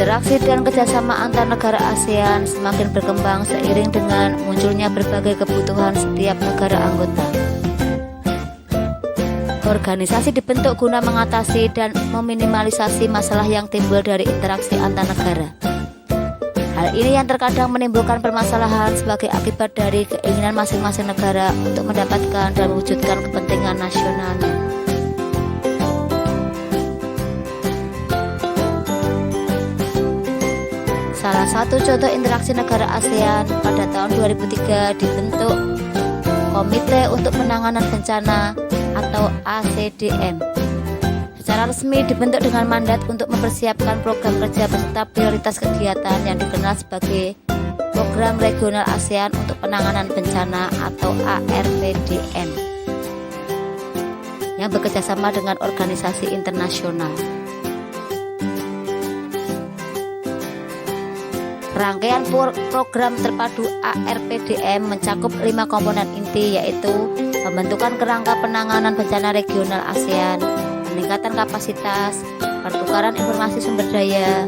Interaksi dan kerjasama antar negara ASEAN semakin berkembang seiring dengan munculnya berbagai kebutuhan setiap negara anggota. Organisasi dibentuk guna mengatasi dan meminimalisasi masalah yang timbul dari interaksi antar negara. Hal ini yang terkadang menimbulkan permasalahan sebagai akibat dari keinginan masing-masing negara untuk mendapatkan dan mewujudkan kepentingan nasionalnya. Salah satu contoh interaksi negara ASEAN pada tahun 2003 dibentuk Komite untuk Penanganan Bencana atau ACDM. Secara resmi dibentuk dengan mandat untuk mempersiapkan program kerja beserta prioritas kegiatan yang dikenal sebagai Program Regional ASEAN untuk Penanganan Bencana atau ARPDM yang bekerjasama dengan organisasi internasional. Rangkaian program terpadu ARPDM mencakup 5 komponen inti, yaitu pembentukan kerangka penanganan bencana regional ASEAN, peningkatan kapasitas, pertukaran informasi sumber daya,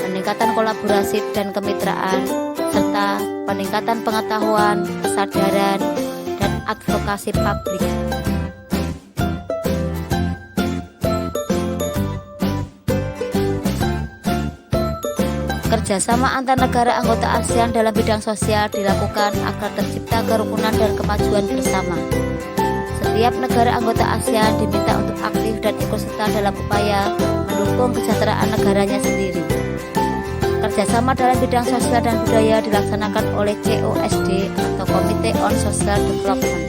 peningkatan kolaborasi dan kemitraan, serta peningkatan pengetahuan, kesadaran, dan advokasi publik. Kerjasama antar negara anggota ASEAN dalam bidang sosial dilakukan agar tercipta kerukunan dan kemajuan bersama. Setiap negara anggota ASEAN diminta untuk aktif dan ikut serta dalam upaya mendukung kesejahteraan negaranya sendiri. Kerjasama dalam bidang sosial dan budaya dilaksanakan oleh COSD atau Committee on Social Development.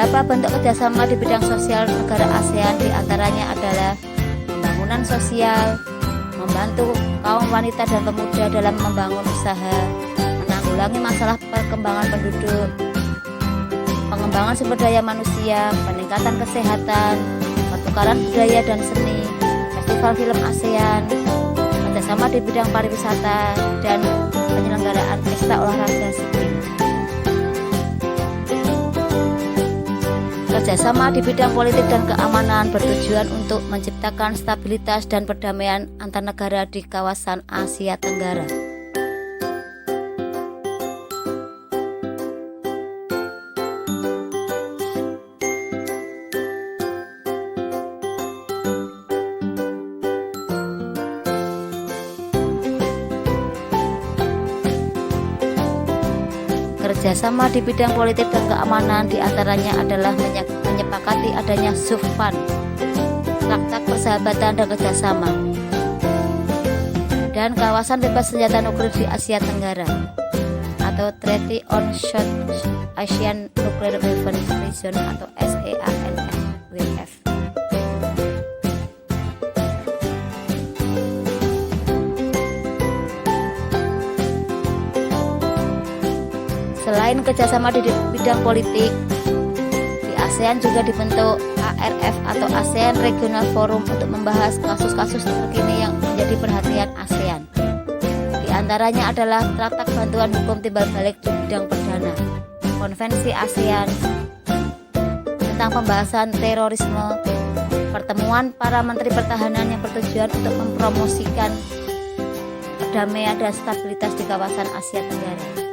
Beberapa bentuk kerjasama di bidang sosial negara ASEAN diantaranya adalah pembangunan sosial, membantu kaum wanita dan pemuda dalam membangun usaha, menanggulangi masalah perkembangan penduduk, pengembangan sumber daya manusia, peningkatan kesehatan, pertukaran budaya dan seni, festival film ASEAN, kerjasama di bidang pariwisata, dan penyelenggaraan pesta olahraga sipil. Kerjasama di bidang politik dan keamanan bertujuan untuk menciptakan stabilitas dan perdamaian antar negara di kawasan Asia Tenggara. Kerjasama di bidang politik dan keamanan diantaranya adalah menyepakati adanya SUFPAN, Traktat Persahabatan dan Kerjasama, dan Kawasan Bebas Senjata Nuklir di Asia Tenggara atau Treaty on South Asian Nuclear Weapons Region atau SEANFWF. Selain kerjasama di bidang politik, di ASEAN juga dibentuk ARF atau ASEAN Regional Forum untuk membahas kasus-kasus terkini yang menjadi perhatian ASEAN. Di antaranya adalah Traktat Bantuan Hukum Timbal Balik di bidang perdana, Konvensi ASEAN tentang pembahasan terorisme, pertemuan para menteri pertahanan yang bertujuan untuk mempromosikan perdamaian dan stabilitas di kawasan Asia Tenggara.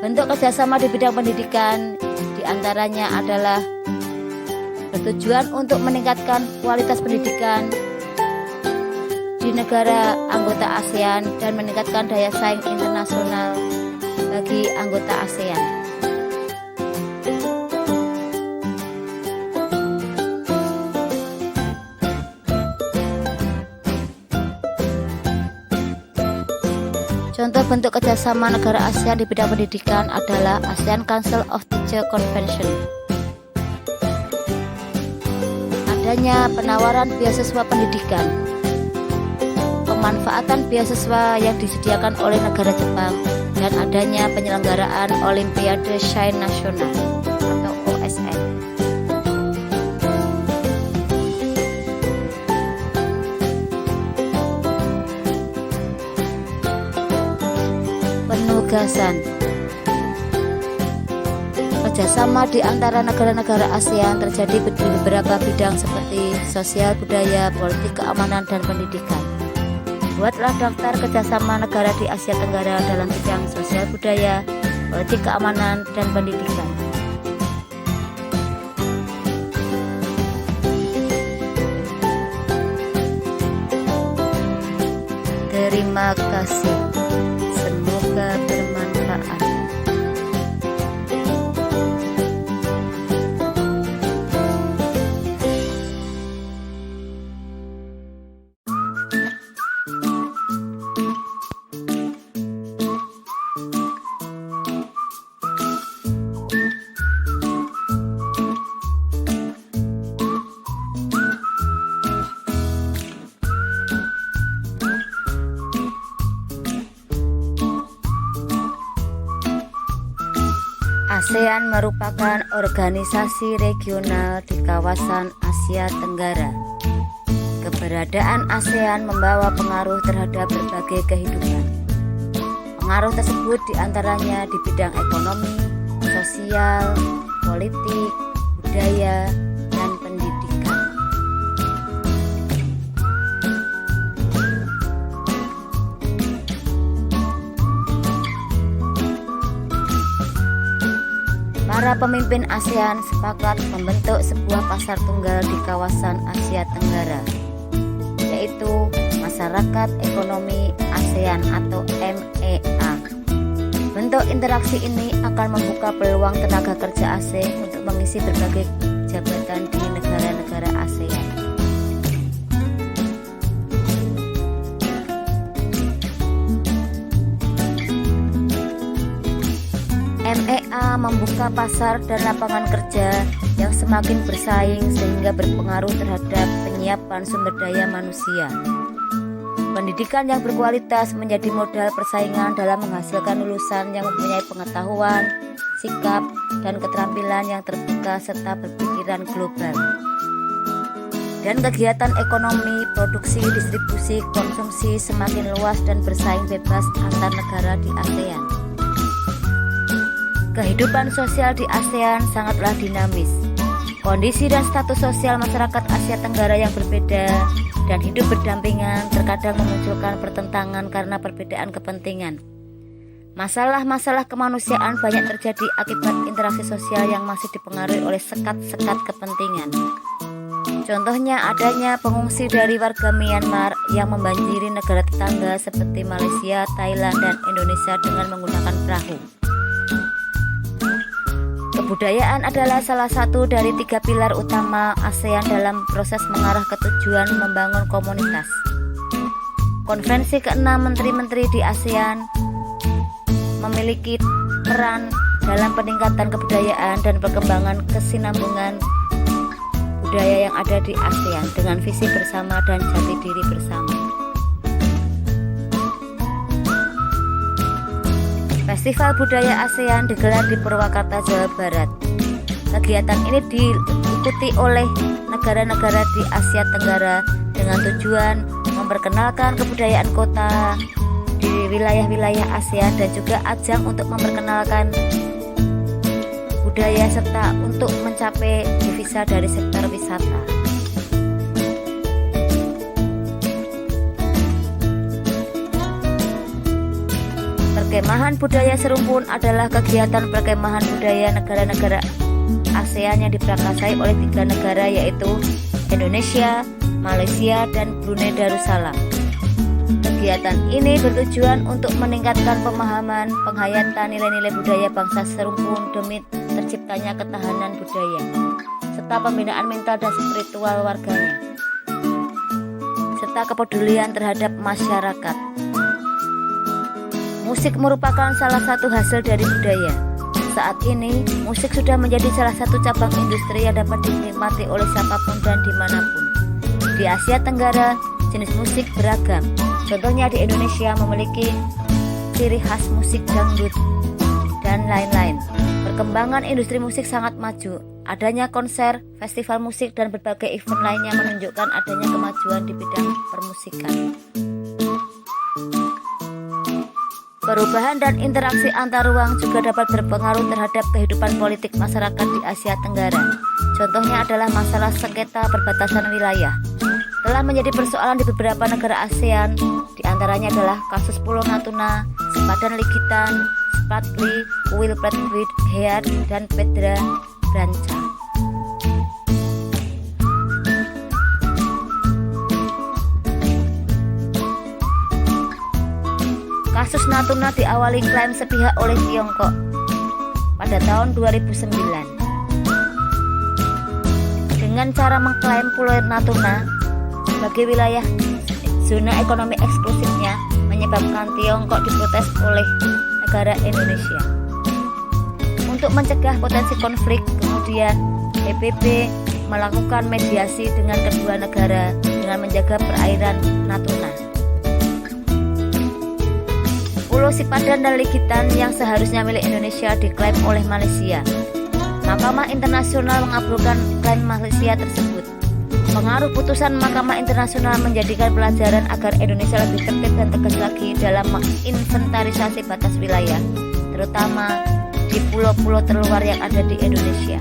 Bentuk kerjasama di bidang pendidikan diantaranya adalah bertujuan untuk meningkatkan kualitas pendidikan di negara anggota ASEAN dan meningkatkan daya saing internasional bagi anggota ASEAN. Contoh bentuk kerjasama negara ASEAN di bidang pendidikan adalah ASEAN Council of Teachers Convention. Adanya penawaran beasiswa pendidikan, pemanfaatan beasiswa yang disediakan oleh negara Jepang, dan adanya penyelenggaraan Olimpiade Sains Nasional atau OSN. gagasan. Kerjasama di antara negara-negara ASEAN terjadi di beberapa bidang seperti sosial, budaya, politik, keamanan, dan pendidikan. Buatlah daftar kerjasama negara di Asia Tenggara dalam bidang sosial, budaya, politik, keamanan, dan pendidikan. Terima kasih. Semoga bermanfaat. ASEAN merupakan organisasi regional di kawasan Asia Tenggara. Keberadaan ASEAN membawa pengaruh terhadap berbagai kehidupan. Pengaruh tersebut diantaranya di bidang ekonomi, sosial, politik, budaya, dan pendidikan. Para pemimpin ASEAN sepakat membentuk sebuah pasar tunggal di kawasan Asia Tenggara, yaitu Masyarakat Ekonomi ASEAN atau MEA. Bentuk interaksi ini akan membuka peluang tenaga kerja asing untuk mengisi berbagai jabatan di negara-negara ASEAN. MEA membuka pasar dan lapangan kerja yang semakin bersaing sehingga berpengaruh terhadap penyiapan sumber daya manusia. Pendidikan yang berkualitas menjadi modal persaingan dalam menghasilkan lulusan yang mempunyai pengetahuan, sikap, dan keterampilan yang terbuka serta berpikiran global. Dan kegiatan ekonomi, produksi, distribusi, konsumsi semakin luas dan bersaing bebas antar negara di ASEAN. Kehidupan sosial di ASEAN sangatlah dinamis. Kondisi dan status sosial masyarakat Asia Tenggara yang berbeda dan hidup berdampingan terkadang memunculkan pertentangan karena perbedaan kepentingan. Masalah-masalah kemanusiaan banyak terjadi akibat interaksi sosial yang masih dipengaruhi oleh sekat-sekat kepentingan. Contohnya adanya pengungsi dari warga Myanmar yang membanjiri negara tetangga seperti Malaysia, Thailand, dan Indonesia dengan menggunakan perahu. Kebudayaan adalah salah satu dari 3 pilar utama ASEAN dalam proses mengarah ke tujuan membangun komunitas. Konferensi ke-6 Menteri-Menteri di ASEAN memiliki peran dalam peningkatan kebudayaan dan perkembangan kesinambungan budaya yang ada di ASEAN dengan visi bersama dan jati diri bersama. Festival Budaya ASEAN digelar di Purwakarta, Jawa Barat. Kegiatan ini diikuti oleh negara-negara di Asia Tenggara dengan tujuan memperkenalkan kebudayaan kota di wilayah-wilayah ASEAN dan juga ajang untuk memperkenalkan budaya serta untuk mencapai devisa dari sektor wisata. Perkemahan budaya serumpun adalah kegiatan perkemahan budaya negara-negara ASEAN yang diprakarsai oleh 3 negara yaitu Indonesia, Malaysia, dan Brunei Darussalam. Kegiatan ini bertujuan untuk meningkatkan pemahaman, penghayatan nilai-nilai budaya bangsa serumpun demi terciptanya ketahanan budaya, serta pembinaan mental dan spiritual warganya, serta kepedulian terhadap masyarakat. Musik merupakan salah satu hasil dari budaya. Saat ini, musik sudah menjadi salah satu cabang industri yang dapat dinikmati oleh siapapun dan dimanapun. Di Asia Tenggara, jenis musik beragam. Contohnya di Indonesia memiliki ciri khas musik dangdut dan lain-lain. Perkembangan industri musik sangat maju. Adanya konser, festival musik, dan berbagai event lainnya menunjukkan adanya kemajuan di bidang permusikan. Perubahan dan interaksi antar ruang juga dapat berpengaruh terhadap kehidupan politik masyarakat di Asia Tenggara. Contohnya adalah masalah sengketa perbatasan wilayah. Telah menjadi persoalan di beberapa negara ASEAN, di antaranya adalah kasus Pulau Natuna, Sepadan Ligitan, Spratly, Kuil Pratwid, Head, dan Pedra Branca. Kasus Natuna diawali klaim sepihak oleh Tiongkok pada tahun 2009 dengan cara mengklaim Pulau Natuna sebagai wilayah zona ekonomi eksklusifnya, menyebabkan Tiongkok diprotes oleh negara Indonesia. Untuk mencegah potensi konflik, kemudian PBB melakukan mediasi dengan kedua negara dengan menjaga perairan Natuna. Pulau Sipadan dan Ligitan yang seharusnya milik Indonesia diklaim oleh Malaysia. Mahkamah Internasional mengabulkan klaim Malaysia tersebut. Pengaruh putusan Mahkamah Internasional menjadikan pelajaran agar Indonesia lebih tertib dan tegas lagi dalam menginventarisasi batas wilayah, terutama di pulau-pulau terluar yang ada di Indonesia.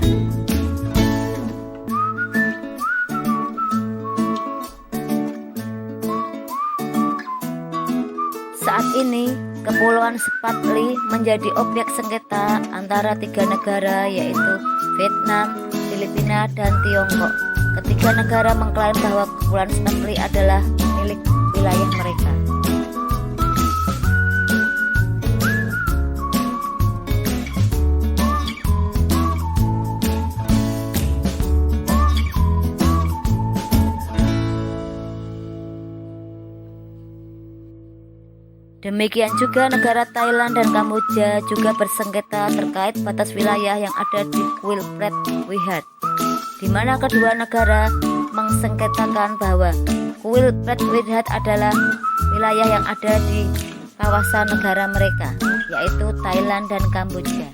Saat ini, Kepulauan Spratly menjadi objek sengketa antara tiga negara, yaitu Vietnam, Filipina, dan Tiongkok. Ketiga negara mengklaim bahwa Kepulauan Spratly adalah milik wilayah mereka. Demikian juga negara Thailand dan Kamboja juga bersengketa terkait batas wilayah yang ada di Kuil Pratwid, di mana kedua negara mengsengketakan bahwa Kuil Pratwid adalah wilayah yang ada di kawasan negara mereka, yaitu Thailand dan Kamboja.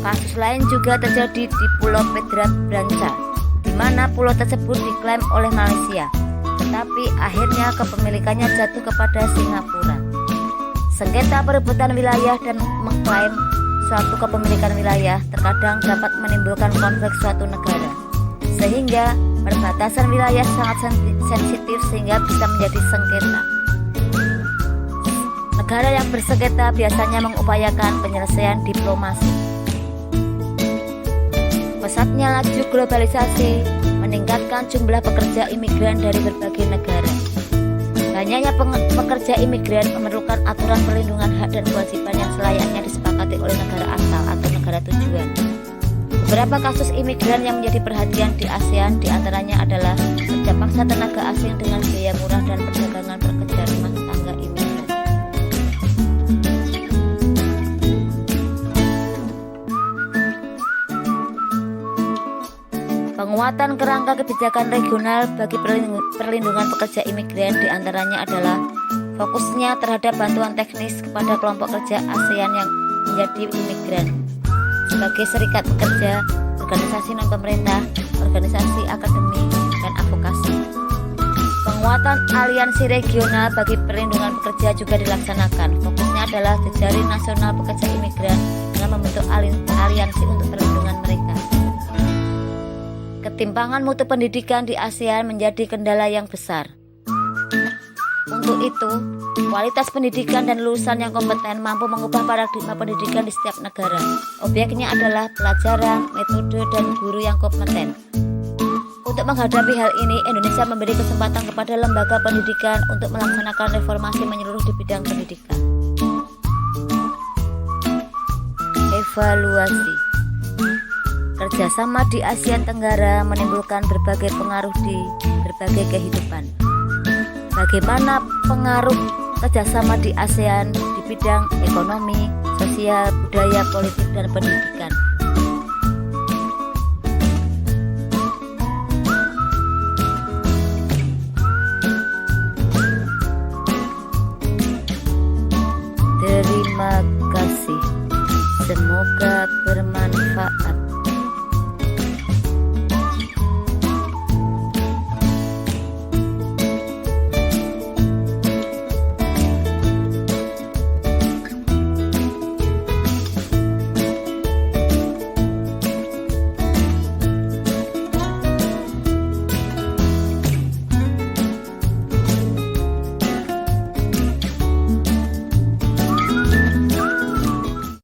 Kasus lain juga terjadi di Pulau Pedra Branca, di mana pulau tersebut diklaim oleh Malaysia, tetapi akhirnya kepemilikannya jatuh kepada Singapura. Sengketa perebutan wilayah dan mengklaim suatu kepemilikan wilayah terkadang dapat menimbulkan konflik suatu negara, sehingga perbatasan wilayah sangat sensitif sehingga bisa menjadi sengketa. Negara yang bersengketa biasanya mengupayakan penyelesaian diplomasi. Pesatnya laju globalisasi meningkatkan jumlah pekerja imigran dari berbagai negara. Banyaknya pekerja imigran memerlukan aturan perlindungan hak dan kewajiban yang selayaknya disepakati oleh negara asal atau negara tujuan. Beberapa kasus imigran yang menjadi perhatian di ASEAN diantaranya adalah kerja paksa tenaga asing dengan biaya murah dan perdagangan pekerja rumah tangga imigran. Penguatan kerangka kebijakan regional bagi perlindungan pekerja imigran diantaranya adalah fokusnya terhadap bantuan teknis kepada kelompok kerja ASEAN yang menjadi imigran sebagai serikat pekerja, organisasi non-pemerintah, organisasi akademi, dan advokasi. Penguatan aliansi regional bagi perlindungan pekerja juga dilaksanakan. Fokusnya adalah jejaring nasional pekerja imigran dengan membentuk aliansi untuk perlindungan mereka. Ketimpangan mutu pendidikan di ASEAN menjadi kendala yang besar. Untuk itu, kualitas pendidikan dan lulusan yang kompeten mampu mengubah paradigma pendidikan di setiap negara. Objeknya adalah pelajaran, metode, dan guru yang kompeten. Untuk menghadapi hal ini, Indonesia memberi kesempatan kepada lembaga pendidikan untuk melaksanakan reformasi menyeluruh di bidang pendidikan. Evaluasi. Kerjasama di Asia Tenggara menimbulkan berbagai pengaruh di berbagai kehidupan. Bagaimana pengaruh kerjasama di ASEAN di bidang ekonomi, sosial, budaya, politik, dan pendidikan?